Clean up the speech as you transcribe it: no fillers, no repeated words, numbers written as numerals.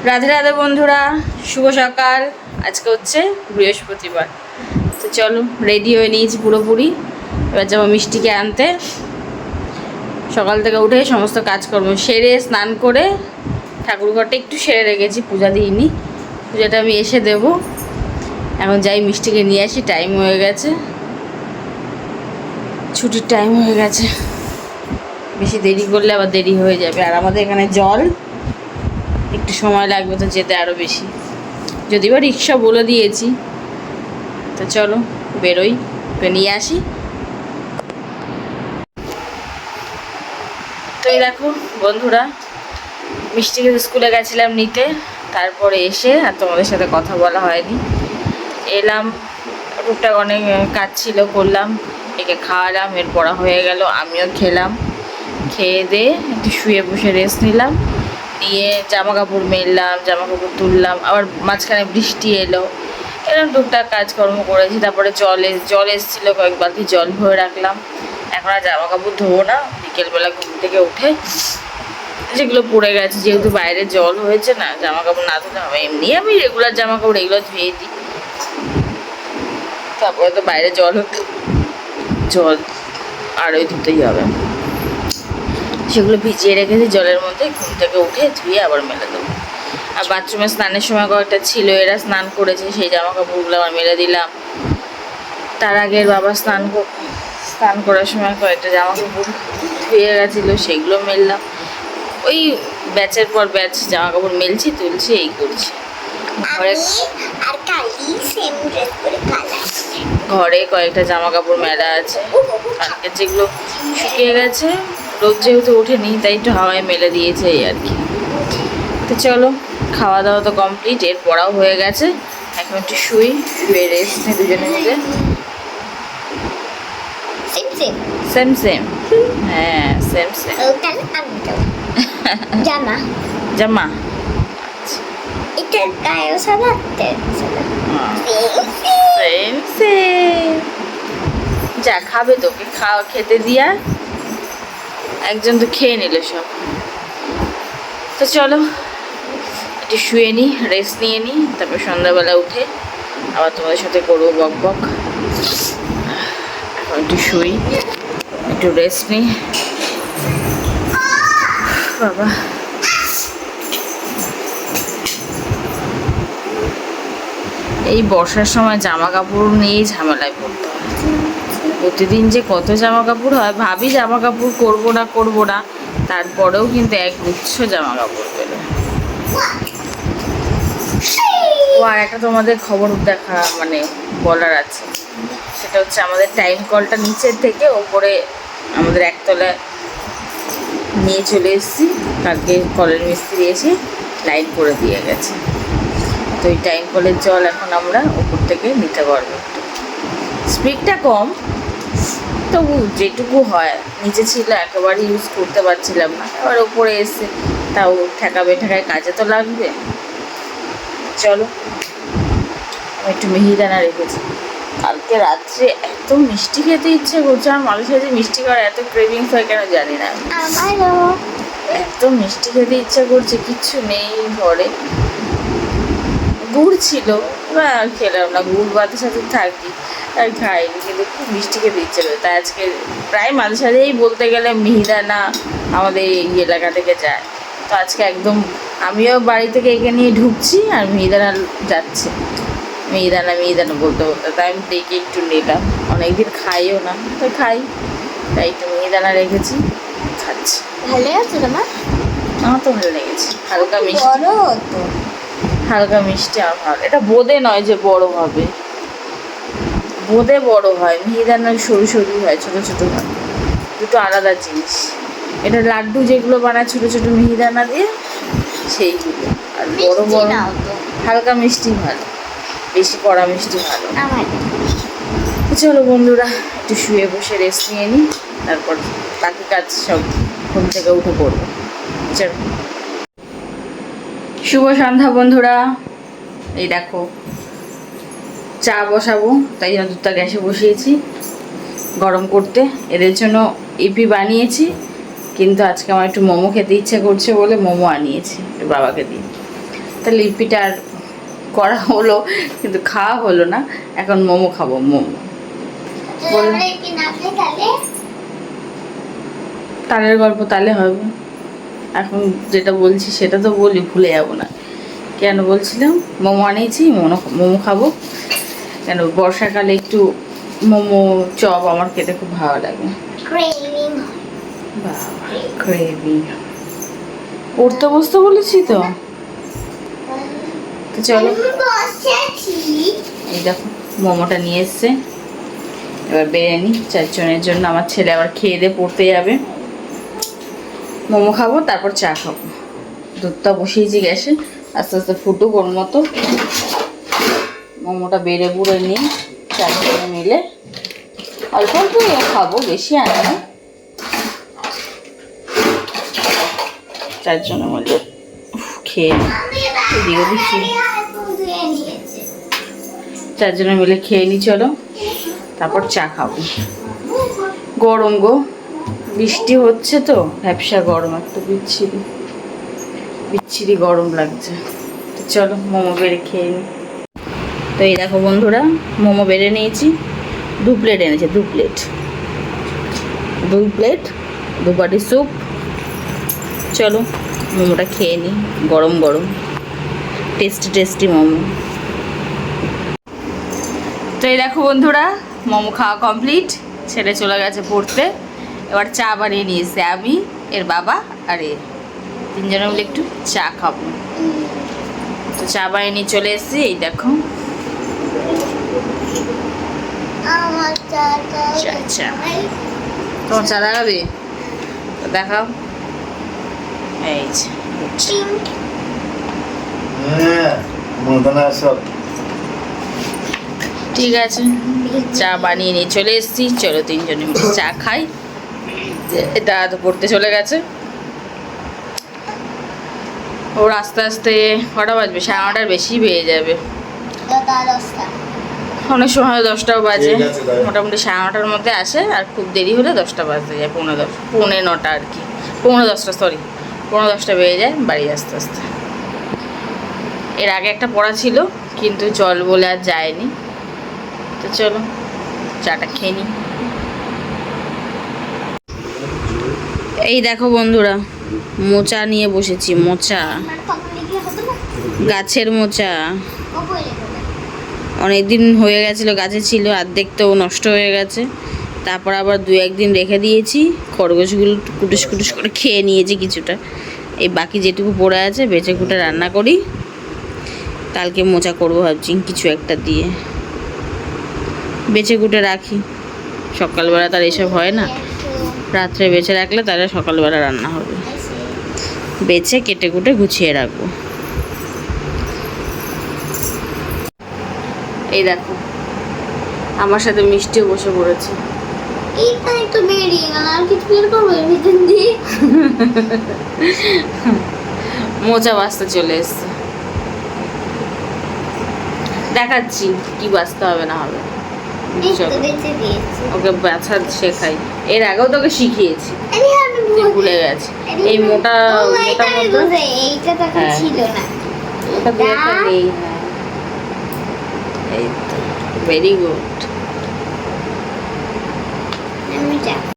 রাধে রাধে বন্ধুরা, শুভ সকাল। আজকে হচ্ছে বৃহস্পতিবার। তো চলো, রেডি হয়ে নিয়েছি পুরোপুরি। এবার যাবো মিষ্টিকে আনতে। সকাল থেকে উঠে সমস্ত কাজকর্ম সেরে স্নান করে ঠাকুরঘরটা একটু সেরে রেখেছি, পূজা দিইনি। পূজাটা আমি এসে দেব। এখন যাই মিষ্টিকে নিয়ে আসি, টাইম হয়ে গেছে, ছুটির টাইম হয়ে গেছে। বেশি দেরি করলে আবার দেরি হয়ে যাবে। আর আমাদের এখানে জল, একটু সময় লাগবে তো যেতে আরও বেশি। যদিও বা রিক্সা বলে দিয়েছি। তো চলো বেরোই, তো নিয়ে আসি। তো এই দেখো বন্ধুরা, মিষ্টিকে স্কুলে গেছিলাম নিতে, তারপরে এসে আর তোমাদের সাথে কথা বলা হয়নি। এলাম, টুকটাক অনেক কাজ ছিল, করলাম, একে খাওয়ালাম, এর পড়া হয়ে গেল, আমিও খেলাম। খেয়ে দিয়ে একটু শুয়ে বসে রেস্ট নিলাম। নিয়ে জামা কাপড় মেললাম, জামা কাপড় তুললাম, আবার মাঝখানে বৃষ্টি এলো, এরকম টুকটাক কাজকর্ম করেছি। তারপরে জল এসেছিলো, কয়েক বালতি জল ভরে রাখলাম। এখন আর জামা কাপড় ধোবো না, বিকেলবেলা ঘুম থেকে উঠে যেগুলো পড়ে গেছে, যেহেতু বাইরে জল হয়েছে না, জামা কাপড় না ধুলে হবে। এমনি আমি রেগুলার জামা কাপড় এগুলো ধুয়ে দিই, তারপরে তো বাইরে জল আরোই ধুতেই হবে। সেগুলো ভিজিয়ে রেখেছি জলের মধ্যে, ঘুম থেকে উঠে ধুয়ে আবার মেলে দেবো। আর বাথরুমে স্নানের সময় কয়েকটা ছিল, এরা স্নান করেছে, সেই জামা কাপড়গুলো আবার মেলে দিলাম। তার আগের বাবা স্নান করার সময় কয়েকটা জামা কাপড় ধুয়ে গেছিলো, সেগুলো মেললাম। ওই ব্যাচের পর ব্যাচ জামা কাপড় মেলছি, তুলছি, এই করছি। ঘরে কয়েকটা জামা কাপড় মেলা আছে, কালকে যেগুলো শুকিয়ে গেছে, রোদ যেহেতু ওঠেনি তাই একটু হাওয়ায় মেলে দিয়েছে, এই আর কি। তো চলো, খাওয়া দাওয়া তো কমপ্লিট, এর পড়াও হয়ে গেছে। এখন একটু শুয়ে রেস্ট নিই দুজনে মিলে। সেম সেম, হ্যাঁ সেম সেম। জামা জামা এটা গায়ে সাজাতে সেম সেম। যা খাবে তোকে খেতে দিয়া, একজন তো খেয়ে নিল সব। তো চলো একটু শুয়ে নিই, রেস্ট নিয়ে নিই, তারপর সন্ধ্যাবেলা উঠে আবার তোমাদের সাথে করবো বক বক। এখন একটু শুই, একটু রেস্ট নিই। বাবা, এই বর্ষার সময় জামা কাপড় নিয়েই ঝামেলায় পড়তে হয়। প্রতিদিন যে কত জামা কাপড় হয়, ভাবি জামা কাপড় করবো না, তারপরেও কিন্তু এক গুচ্ছ জামা কাপড় বেরোয়। ও আর একটা তোমাদের খবর দেখা বলার আছে, সেটা হচ্ছে আমাদের টাইম কলটা নিচের থেকে ওপরে আমাদের একতলায় নিয়ে চলে এসেছি। কালকে কলের মিস্ত্রি এসে লাইন করে দিয়ে গেছে। তো এই টাইম কলের জল এখন আমরা উপর থেকে নিতে পারবো। স্পিডটা কম, তবু যেটুকু হয়, নিচে ছিল একেবারে ইউজ করতে পারছিলাম না, এবার উপরে এসে তাও ঠেকায় কাজে তো লাগবে। চলো, আমি একটু মিহিদানা রেখেছি। কালকে রাত্রে এত মিষ্টি খেতে ইচ্ছে করছে, আর মানুষের যে মিষ্টি খাওয়ার এত ক্রেভিংস হয় কেন জানি না। এত মিষ্টি খেতে ইচ্ছা করছে, কিচ্ছু নেই ঘরে। গুড় ছিল, আর খেলাম না, গুড় ভাতের সাথে থাকি আর খাইনি, কিন্তু খুব মিষ্টি খেতে ইচ্ছে করে। তাই আজকে প্রায় মাঝে সাঝেই বলতে গেলে মিহিদানা আমাদের এই এলাকা থেকে যায়। তো আজকে একদম আমিও বাড়ি থেকে একে নিয়ে ঢুকছি আর মিহিদানা যাচ্ছে, মিহিদানা বলতে বলতে। তাই আমি ডেকে একটু নিলাম, অনেকদিন খাইও না, তো খাই, তাই একটু মিহিদানা রেখেছি, খাচ্ছি। ভালো আছে তোমার? আমার তো ভালো লেগেছে, হালকা মিষ্টি, হালকা মিষ্টি। আমার ভালো, এটা বোঁদে নয় যে বড় হবে, বোঁদে বড় হয়, মিহিদানা সরু সরু হয়, ছোটো ছোটো হয়, দুটো আলাদা জিনিস। এটা লাড্ডু যেগুলো বানায় ছোটো ছোটো মিহিদানা দিয়ে, সেইগুলো। আর বড় বড় হালকা মিষ্টি ভালো, বেশি কড়া মিষ্টি ভালো। চলো বন্ধুরা, একটু শুয়ে বসে রেস্ট নিয়ে নিই, তারপর বাকি কাজ সব ঘুম থেকে উঠে পড়বো। চলো, শুভ সন্ধ্যা বন্ধুরা। এই দেখো চা বসাবো, তাই জন্য দুধটা গ্যাসে বসিয়েছি গরম করতে। এদের জন্য ইপি বানিয়েছি, কিন্তু আজকে আমার একটু মোমো খেতে ইচ্ছে করছে বলে মোমো আনিয়েছি বাবাকে দিয়ে। তাহলে লিপিটা আর করা হলো কিন্তু খাওয়া হলো না। এখন মোমো খাবো, মোমো। বললাম। আমরা কি না খাই তাহলে? তালের গল্প তালে হবে। এখন যেটা বলছি সেটা তো বলি, ভুলে যাবো না। কেন বলছিলাম মোমো আনিয়েছি, মোমো খাবো। কেন বর্ষাকালে একটু মোমো চপ আমার খেতে খুব ভালো লাগে। Craving craving. উঠতে বসতে বলেছি তো। তো চলো, বসেছি। এই দেখো মোমোটা নিয়ে এসছে। এবার বেড়ে নিই 4 জনের জন্য। আমার ছেলে আবার খেয়ে দিয়ে পড়তে যাবে। মোমো খাবো, তারপর চা খাবো। দুধটা বসিয়েছি গ্যাসে, আস্তে আস্তে ফুটুক ওর মতো। মোমোটা বেড়ে বুড়ে নিই 4 জনে মিলে। অল্প অল্প খাবো, বেশি আনি না। 4 জনের মধ্যে খেয়ে এদিকে দিচ্ছি। 4 জনে মিলে খেয়ে নি চলো, তারপর চা খাবো। গরম গো, বৃষ্টি হচ্ছে তো, ভ্যাপসা গরম, একটা বিচ্ছিরি বিচ্ছিরি গরম লাগছে। তো চলো মোমো বেড়ে খেয়ে নিই। তো এই দেখো বন্ধুরা, মোমো বেড়ে নিয়েছি। 2 প্লেট এনেছে, 2 প্লেট, 2 প্লেট, 2 বাটি স্যুপ। চলো মোমোটা খেয়ে নিই, গরম গরম টেস্টি টেস্টি মোমো। তো এই দেখো বন্ধুরা, মোমো খাওয়া কমপ্লিট। ছেলে চলে গেছে পড়তে। এবার চা বানিয়ে নিয়েছে আমি, এর বাবা আর এ 3 জনে মিলে একটু চা খাবো। তো চা বানিয়ে নিয়ে চলে এসেছি। এই দেখো আমার চাটা চা চা। তোমার চা লাগাবে তো দেখাও। এই যে, ঠিক আছে, চা বানিয়ে নিয়ে চলে এসেছি। চলো 3 জনে মিলে চা খাই। এটা তো পড়তে চলে গেছে। ওর আস্তে আস্তে কটা বাজবে, 9:30 বেশি বেজে যাবে। অনেক সময় 10টাও বাজে। মোটামুটি 9:30 মধ্যে আসে, আর খুব দেরি হলে 10টা বাজতে যায়, 9:30 আর কি, 10:45 সরি, 10:45 বেজে যায় বাড়ি আসতে আসতে। এর আগে একটা পড়া ছিল কিন্তু জল বলে আর যায়নি। তো চলো চাটা খেয়ে নিই। এই দেখো বন্ধুরা, মোচা নিয়ে বসেছি। মোচা, গাছের মোচা। অনেক দিন হয়ে গেছিলো, গাছে ছিল, অর্ধেক তো নষ্ট হয়ে গেছে। তারপর আবার 2-1 দিন রেখে দিয়েছি। খরগোশগুলো কুটুস কুটুস করে খেয়ে নিয়েছি কিছুটা। এই বাকি যেটুকু পড়ে আছে বেঁচে কুটে রান্না করি। কালকে মোচা করবো ভাবছি কিছু একটা দিয়ে, বেঁচে কুটে রাখি। সকালবেলা তার এসব হয় না, রাত্রে বেছে রাখলে তাহলে সকালবেলা রান্না হবে। বেছে কেটে কুটে গুছিয়ে রাখবো। এই দেখো আমার সাথে মিষ্টিও বসে পড়েছে। এইখানে তো বেরিয়ে গেল, আর কিছু বের করবো এর ভিতর দিয়ে? মোচা বাঁচতে চলে এসছে, দেখাচ্ছি কি বাঁচতে হবে না হবে। এই তো চলো বেঁচে দিয়েছি। ওকে বাছা শেখাই। এর আগেও তোকে শিখিয়েছি, তুই ভুলে গেছে। এই মোটা মোটা মতো এইটা তো হ্যাঁ। ছিল না। ওটা দু একটা নেই। হ্যাঁ এই তো, ভেরি গুড।